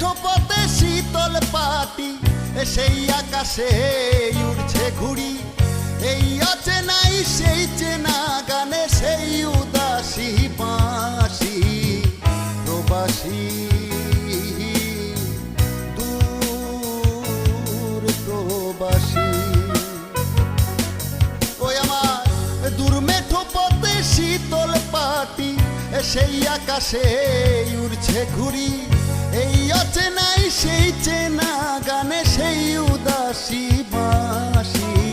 মেঠো পথে শীতল পাটি, সেই আকাশে উড়ছে ঘুড়ি, এই অচেনাই সেই চেনা গানে সেই উদাসী বাঁশি। প্রবাসী দূর প্রবাসী, ওই আমার দূর মেঠো পথে শীতল পাটি, সেই আকাশে উড়ছে ঘুড়ি, এই অচেনাই সেই চেনা গানে সেই উদাসী বাঁশি।